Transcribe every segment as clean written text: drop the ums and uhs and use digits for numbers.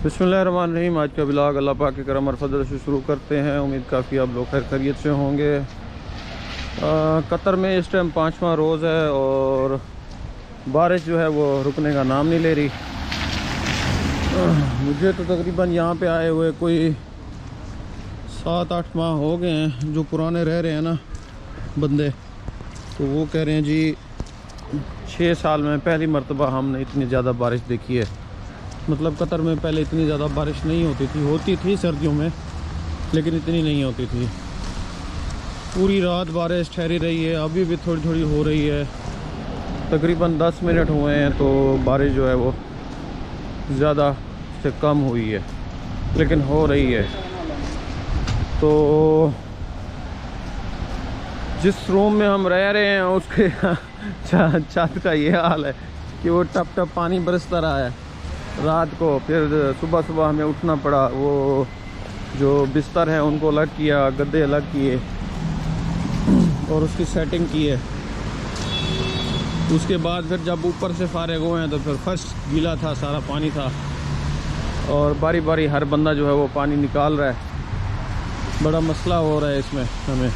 बिस्मिल्लाहिर्रहमानिर्रहीम। आज का ब्लॉग अल्लाह पाक के करम और फजल से शुरू करते हैं। उम्मीद काफ़ी आप लोग खैर खैरियत से होंगे। कतर में इस टाइम 5वां रोज़ है और बारिश जो है वो रुकने का नाम नहीं ले रही। मुझे तो तकरीबन यहाँ पे आए हुए कोई 7-8 माह हो गए हैं। जो पुराने रह रहे हैं ना बंदे, तो वो कह रहे हैं जी 6 साल में पहली मरतबा हमने इतनी ज़्यादा बारिश देखी है। मतलब कतर में पहले इतनी ज़्यादा बारिश नहीं होती थी सर्दियों में, लेकिन इतनी नहीं होती थी। पूरी रात बारिश ठहरी रही है, अभी भी थोड़ी थोड़ी हो रही है। तकरीबन 10 मिनट हुए हैं तो बारिश जो है वो ज़्यादा से कम हुई है, लेकिन हो रही है। तो जिस रूम में हम रह रहे हैं उसके छत का ये हाल है कि वो टप टप पानी बरसता रहा है रात को। फिर सुबह सुबह हमें उठना पड़ा, वो जो बिस्तर है उनको अलग किया, गद्दे अलग किए और उसकी सेटिंग की है। उसके बाद फिर जब ऊपर से फारिग हुए हैं तो फिर फर्श गीला था, सारा पानी था और बारी बारी हर बंदा जो है वो पानी निकाल रहा है। बड़ा मसला हो रहा है इसमें हमें,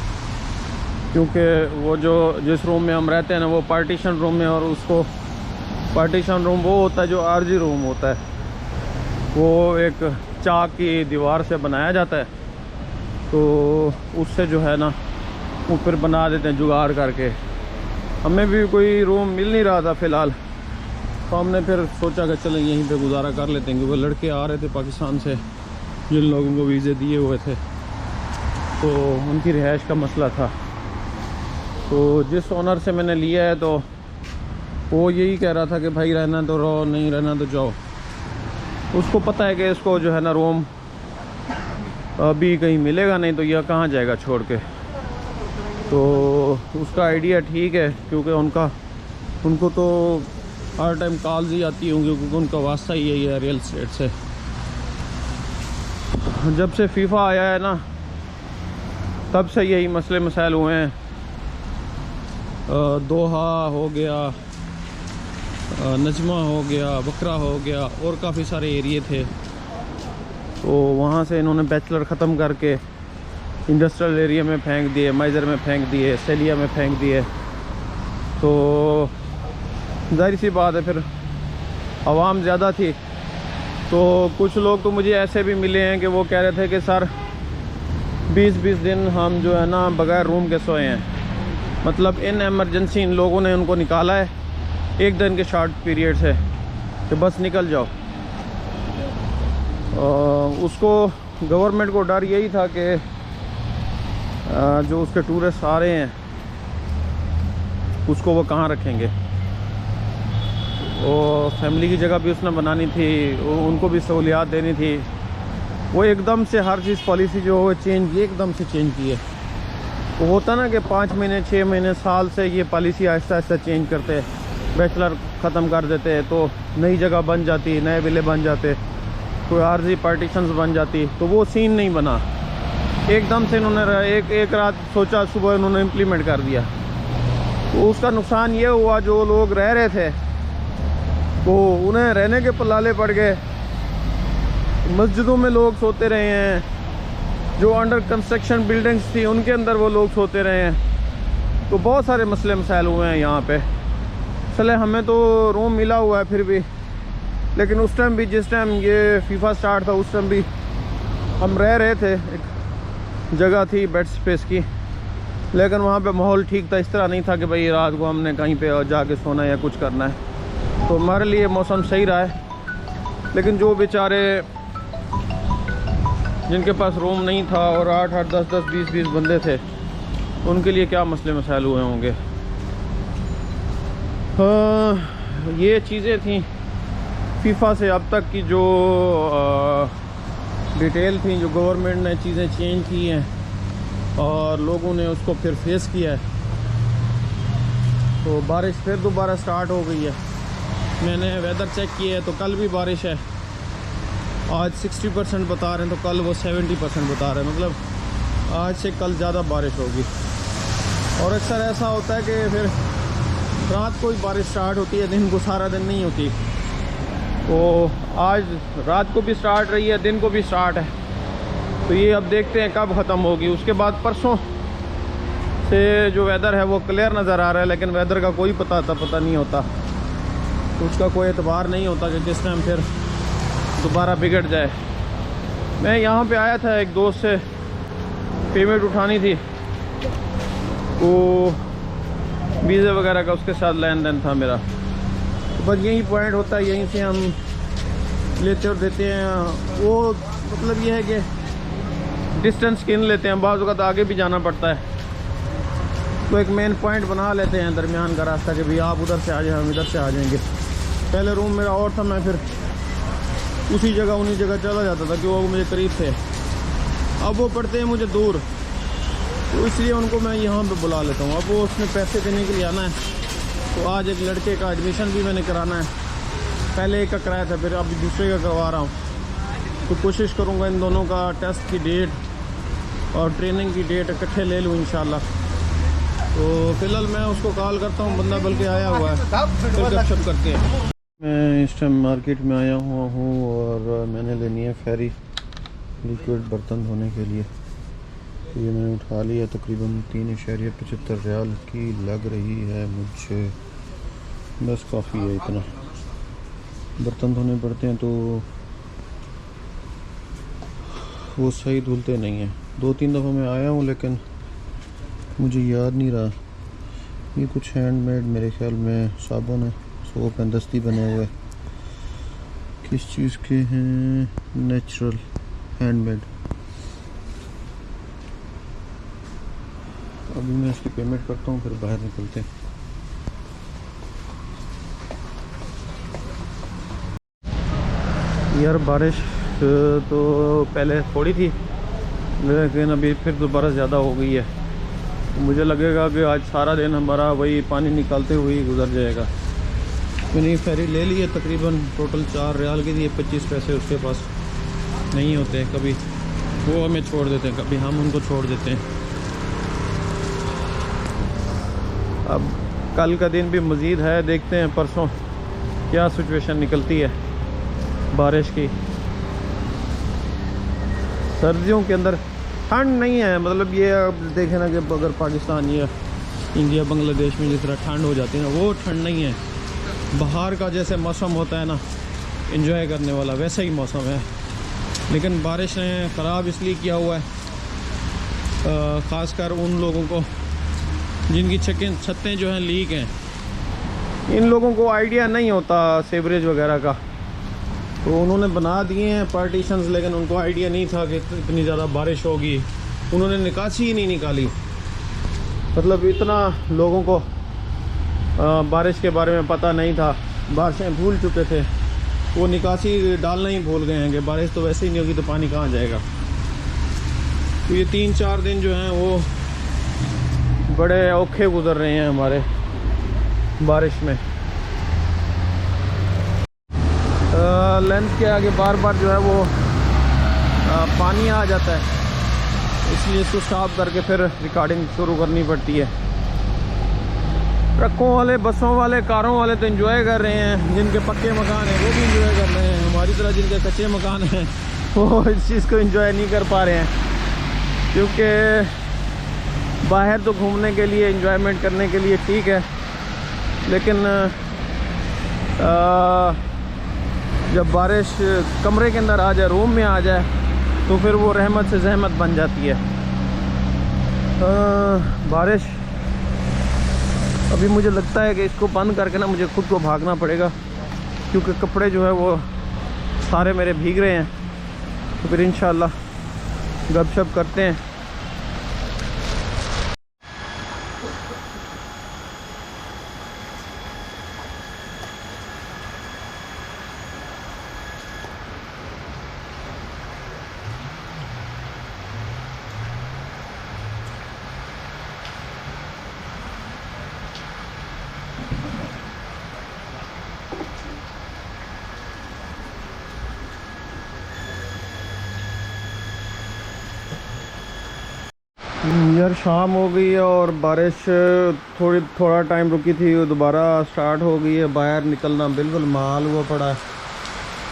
क्योंकि वो जो जिस रूम में हम रहते हैं ना वो पार्टीशन रूम है, और उसको पार्टीशन रूम वो होता है जो आरजी रूम होता है, वो एक चाक की दीवार से बनाया जाता है। तो उससे जो है ना वो फिर बना देते हैं जुगाड़ करके। हमें भी कोई रूम मिल नहीं रहा था फ़िलहाल, तो हमने फिर सोचा कि चलें यहीं पे गुजारा कर लेते हैं। वो लड़के आ रहे थे पाकिस्तान से जिन लोगों को वीज़े दिए हुए थे, तो उनकी रिहाइश का मसला था। तो जिस ओनर से मैंने लिया है तो वो यही कह रहा था कि भाई रहना तो रहो, नहीं रहना तो जाओ। उसको पता है कि इसको जो है ना रूम अभी कहीं मिलेगा नहीं, तो यह कहाँ जाएगा छोड़ के। तो उसका आइडिया ठीक है, क्योंकि उनको तो हर टाइम कॉल्स ही आती होंगी, क्योंकि उनका वास्ता ही यही है रियल एस्टेट से। जब से फीफा आया है ना तब से यही मसले मसाइल हुए हैं। दोहा हो गया, नजमा हो गया, बकरा हो गया और काफ़ी सारे एरिए थे। तो वहाँ से इन्होंने बैचलर ख़त्म करके इंडस्ट्रियल एरिया में फेंक दिए, माइजर में फेंक दिए, सेलिया में फेंक दिए। तो जाहिर सी बात है फिर आवाम ज़्यादा थी। तो कुछ लोग तो मुझे ऐसे भी मिले हैं कि वो कह रहे थे कि सर 20-20 दिन हम जो है ना बगैर रूम के सोए हैं। मतलब इन एमरजेंसी इन लोगों ने उनको निकाला है एक दिन के शॉर्ट पीरियड से कि बस निकल जाओ। उसको गवर्नमेंट को डर यही था कि जो उसके टूरिस्ट आ रहे हैं उसको वो कहाँ रखेंगे। और फैमिली की जगह भी उसने बनानी थी, उनको भी सहूलियात देनी थी। वो एकदम से हर चीज़ पॉलिसी जो है चेंज की, एकदम से चेंज की है। वो होता ना कि 5 महीने 6 महीने साल से ये पॉलिसी आहिस्ता आहिस्ता चेंज करते, बैचलर ख़त्म कर देते हैं तो नई जगह बन जाती, नए विले बन जाते, कोई आर्जी पार्टीशंस बन जाती। तो वो सीन नहीं बना, एकदम से इन्होंने एक रात सोचा, सुबह इन्होंने इम्प्लीमेंट कर दिया। तो उसका नुकसान ये हुआ, जो लोग रह रहे थे तो उन्हें रहने के पलाले पड़ गए। मस्जिदों में लोग सोते रहे हैं, जो अंडर कंस्ट्रक्शन बिल्डिंग्स थी उनके अंदर वो लोग सोते रहे हैं। तो बहुत सारे मसले मसाइल हुए हैं यहाँ पे। चले हमें तो रूम मिला हुआ है फिर भी, लेकिन उस टाइम भी जिस टाइम ये फीफा स्टार्ट था उस टाइम भी हम रह रहे थे। एक जगह थी बेड स्पेस की, लेकिन वहाँ पे माहौल ठीक था। इस तरह नहीं था कि भाई रात को हमने कहीं पे जाके सोना है या कुछ करना है। तो हमारे लिए मौसम सही रहा है। लेकिन जो बेचारे जिनके पास रूम नहीं था और 8-8 10-10 20-20 बंदे थे, उनके लिए क्या मसले मसाइल हुए होंगे। ये चीज़ें थी फीफा से अब तक की जो डिटेल थी, जो गवर्नमेंट ने चीज़ें चेंज की हैं और लोगों ने उसको फिर फेस किया है। तो बारिश फिर दोबारा स्टार्ट हो गई है। मैंने वेदर चेक किया है तो कल भी बारिश है। आज 60% बता रहे हैं, तो कल वो 70% बता रहे हैं। मतलब आज से कल ज़्यादा बारिश होगी। और अक्सर ऐसा होता है कि फिर रात को ही बारिश स्टार्ट होती है, दिन को सारा दिन नहीं होती। वो आज रात को भी स्टार्ट रही है, दिन को भी स्टार्ट है। तो ये अब देखते हैं कब ख़त्म होगी। उसके बाद परसों से जो वेदर है वो क्लियर नज़र आ रहा है, लेकिन वेदर का कोई पता नहीं होता। तो उसका कोई एतबार नहीं होता कि किस टाइम फिर दोबारा बिगड़ जाए। मैं यहाँ पे आया था एक दोस्त से पेमेंट उठानी थी, वो वीज़े वगैरह का उसके साथ लेन देन था मेरा। तो बस यही पॉइंट होता है, यहीं से हम लेते और देते हैं। वो मतलब ये है कि डिस्टेंस गिन लेते हैं, बाज़ वक़्त आगे भी जाना पड़ता है। तो एक मेन पॉइंट बना लेते हैं दरमियान का रास्ता कि भाई आप उधर से आ जाए, हम इधर से आ जाएंगे। पहले रूम मेरा और था, मैं फिर उसी जगह उन्हीं जगह चला जाता था कि वो मुझे करीब थे। अब वो पड़ते हैं मुझे दूर, तो इसलिए उनको मैं यहाँ पे बुला लेता हूँ। अब वो उसमें पैसे देने के लिए आना है, तो आज एक लड़के का एडमिशन भी मैंने कराना है। पहले एक का कराया था, फिर अभी दूसरे का करवा रहा हूँ। तो कोशिश करूँगा इन दोनों का टेस्ट की डेट और ट्रेनिंग की डेट इकट्ठे ले लूँ इंशाल्लाह। तो फ़िलहाल मैं उसको कॉल करता हूँ, बंदा बल्कि आया हुआ है, फिर गपशप करते हैं। मैं इस टाइम मार्केट में आया हुआ हूँ और मैंने लेनी है फेरी लिक्विड बर्तन धोने के लिए। तो ये मैंने उठा लिया, तकरीबन 3.75 रियाल की लग रही है मुझे। बस काफ़ी है, इतना बर्तन धोने पड़ते हैं तो वो सही धुलते नहीं हैं। 2-3 दफ़ा मैं आया हूँ लेकिन मुझे याद नहीं रहा। ये कुछ हैंडमेड मेरे ख्याल में साबुन है, सोप हैं, दस्ती बने हुए। किस चीज़ के हैं? Natural handmade. अभी मैं इसकी पेमेंट करता हूँ, फिर बाहर निकलते हैं। यार बारिश तो पहले थोड़ी थी, लेकिन अभी फिर दोबारा ज़्यादा हो गई है। मुझे लगेगा कि आज सारा दिन हमारा वही पानी निकालते हुए ही गुजर जाएगा। मैंने फेरी ले ली है, तकरीबन टोटल 4 रियाल की थी। 25 पैसे उसके पास नहीं होते, कभी वो हमें छोड़ देते हैं, कभी हम उनको छोड़ देते हैं। अब कल का दिन भी मज़ीद है, देखते हैं परसों क्या सिचुएशन निकलती है बारिश की। सर्दियों के अंदर ठंड नहीं है, मतलब ये अब देखें ना कि अगर पाकिस्तान या इंडिया बांग्लादेश में जिस तरह ठंड हो जाती है ना, वो ठंड नहीं है। बाहर का जैसे मौसम होता है ना एंजॉय करने वाला, वैसा ही मौसम है। लेकिन बारिश ने ख़राब इसलिए किया हुआ है, ख़ासकर उन लोगों को जिनकी छतें जो हैं लीक हैं। इन लोगों को आइडिया नहीं होता सीवरेज वगैरह का, तो उन्होंने बना दिए हैं पार्टीशंस, लेकिन उनको आइडिया नहीं था कि इतनी ज़्यादा बारिश होगी। उन्होंने निकासी ही नहीं निकाली। मतलब इतना लोगों को बारिश के बारे में पता नहीं था, बारिशें भूल चुके थे, वो निकासी डालना ही भूल गए हैं कि बारिश तो वैसे ही नहीं होगी तो पानी कहाँ जाएगा। तो ये 3-4 दिन जो हैं वो बड़े औखे गुजर रहे हैं हमारे बारिश में। लेंथ के आगे बार बार जो है वो पानी आ जाता है, इसलिए इसको स्टॉप करके फिर रिकॉर्डिंग शुरू करनी पड़ती है। ट्रकों वाले, बसों वाले, कारों वाले तो एंजॉय कर रहे हैं, जिनके पक्के मकान हैं वो भी एंजॉय कर रहे हैं। हमारी तरह जिनके कच्चे मकान हैं वो इस चीज़ को एंजॉय नहीं कर पा रहे हैं, क्योंकि बाहर तो घूमने के लिए, एंजॉयमेंट करने के लिए ठीक है, लेकिन जब बारिश कमरे के अंदर आ जाए, रूम में आ जाए, तो फिर वो रहमत से जहमत बन जाती है। बारिश अभी मुझे लगता है कि इसको बंद करके ना मुझे खुद को भागना पड़ेगा, क्योंकि कपड़े जो है वो सारे मेरे भीग रहे हैं। तो फिर इंशाल्लाह गपशप करते हैं। यार शाम हो गई है और बारिश थोड़ा टाइम रुकी थी, दोबारा स्टार्ट हो गई है। बाहर निकलना बिल्कुल माल हुआ पड़ा है।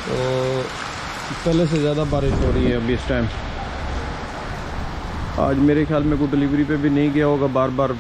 तो पहले से ज़्यादा बारिश हो रही है अभी इस टाइम। आज मेरे ख्याल में कोई डिलीवरी पे भी नहीं गया होगा, बार बार